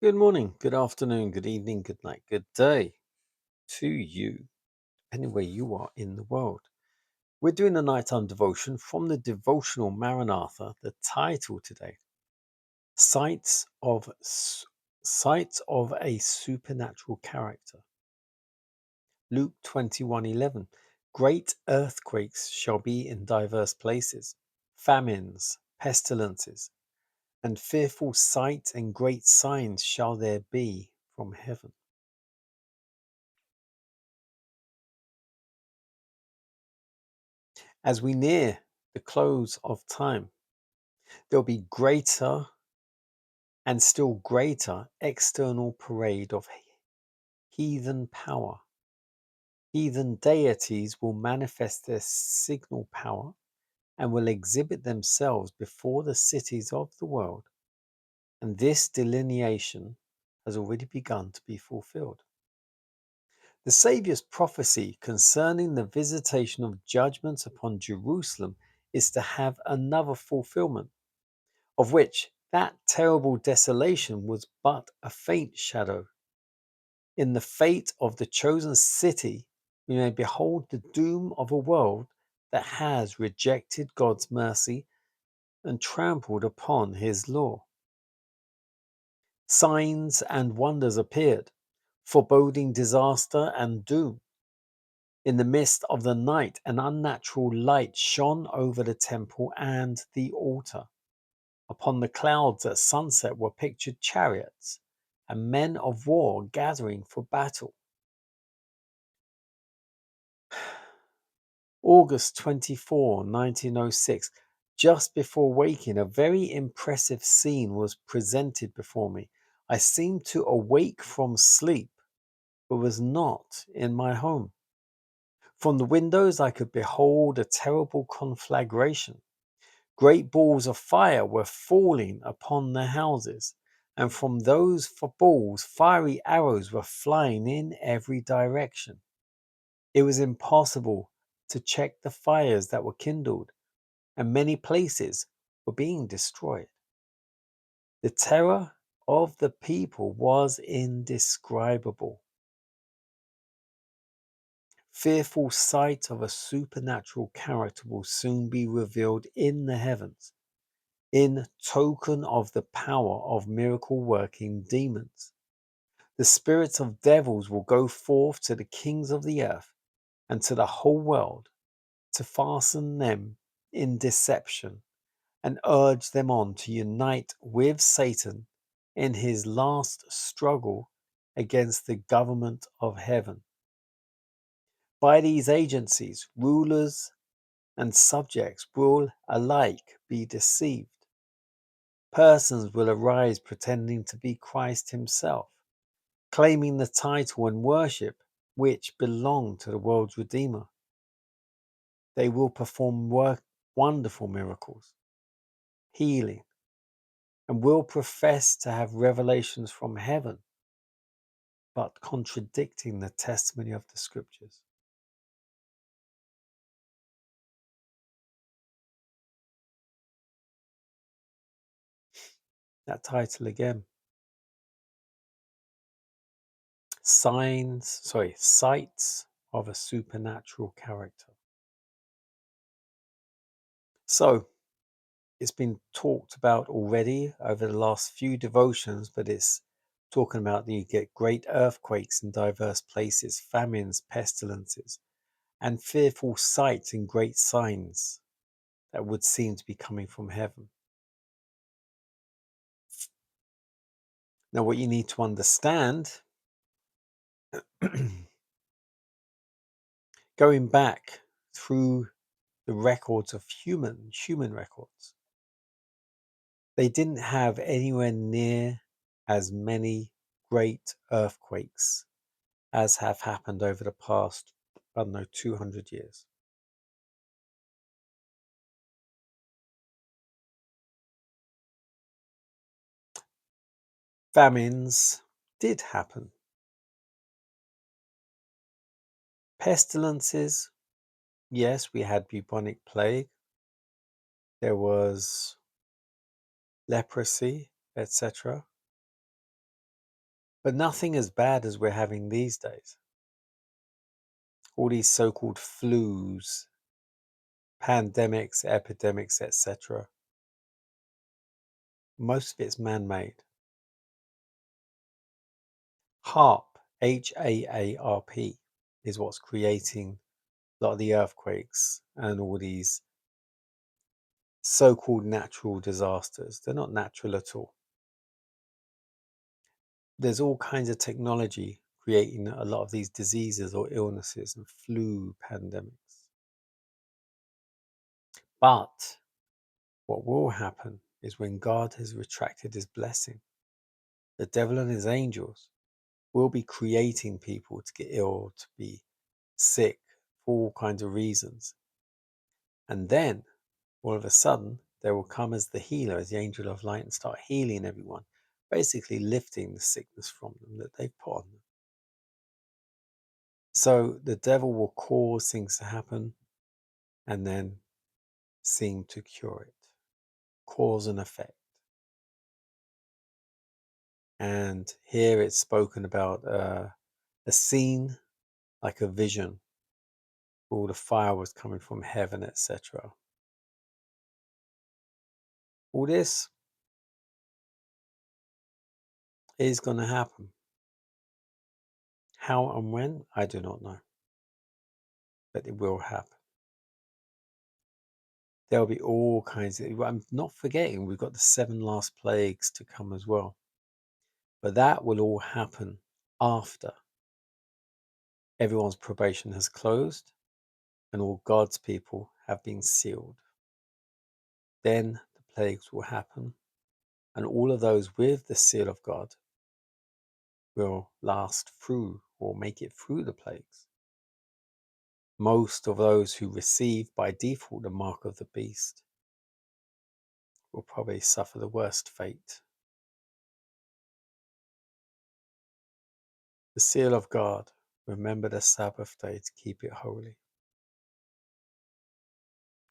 Good morning, good afternoon, good evening, good night, good day to you, depending where you are in the world. We're doing a nighttime devotion from the devotional Maranatha. The title today: Sights of Sights of a Supernatural Character. Luke 21:11. Great earthquakes shall be in diverse places, famines, pestilences, and fearful sights and great signs shall there be from heaven. As we near the close of time, there'll be greater and still greater external parade of heathen power. Heathen deities will manifest their signal power and will exhibit themselves before the cities of the world. And this delineation has already begun to be fulfilled. The Saviour's prophecy concerning the visitation of judgments upon Jerusalem is to have another fulfillment, of which that terrible desolation was but a faint shadow. In the fate of the chosen city, we may behold the doom of a world that has rejected God's mercy and trampled upon his law. Signs and wonders appeared, foreboding disaster and doom. In the midst of the night, an unnatural light shone over the temple and the altar. Upon the clouds at sunset were pictured chariots and men of war gathering for battle. August 24, 1906, just before waking, a very impressive scene was presented before me. I seemed to awake from sleep, but was not in my home. From the windows, I could behold a terrible conflagration. Great balls of fire were falling upon the houses, and from those balls, fiery arrows were flying in every direction. It was impossible to check the fires that were kindled, and many places were being destroyed. The terror of the people was indescribable. Fearful sight of a supernatural character will soon be revealed in the heavens, in token of the power of miracle working demons. The spirits of devils will go forth to the kings of the earth and to the whole world to fasten them in deception and urge them on to unite with Satan in his last struggle against the government of heaven. By these agencies, rulers and subjects will alike be deceived. Persons will arise pretending to be Christ himself, claiming the title and worship which belong to the world's Redeemer. They will perform wonderful miracles, healing, and will profess to have revelations from heaven, but contradicting the testimony of the scriptures. That title again: Sights of a Supernatural Character. So, it's been talked about already over the last few devotions, but it's talking about that you get great earthquakes in diverse places, famines, pestilences, and fearful sights and great signs that would seem to be coming from heaven. Now, what you need to understand, going back through the records of human records, they didn't have anywhere near as many great earthquakes as have happened over the past, I don't know, 200 years. Famines did happen. Pestilences, yes, we had bubonic plague. There was leprosy, etc. But nothing as bad as we're having these days. All these so-called flus, pandemics, epidemics, etc. Most of it's man-made. HAARP, HAARP, is what's creating a lot of the earthquakes and all these so-called natural disasters. They're not natural at all. There's all kinds of technology creating a lot of these diseases or illnesses and flu pandemics. But what will happen is when God has retracted his blessing, the devil and his angels will be creating people to get ill, to be sick, for all kinds of reasons. And then, all of a sudden, they will come as the healer, as the angel of light, and start healing everyone, basically lifting the sickness from them that they've put on them. So the devil will cause things to happen and then seem to cure it. Cause and effect. And here it's spoken about a scene like a vision. All the fire was coming from heaven, etc. All this is going to happen. How and when, I do not know. But it will happen. There'll be all kinds of... I'm not forgetting, we've got the 7 last plagues to come as well. But that will all happen after everyone's probation has closed and all God's people have been sealed. Then the plagues will happen, and all of those with the seal of God will last through or make it through the plagues. Most of those who receive by default the mark of the beast will probably suffer the worst fate. The seal of God, remember the Sabbath day to keep it holy.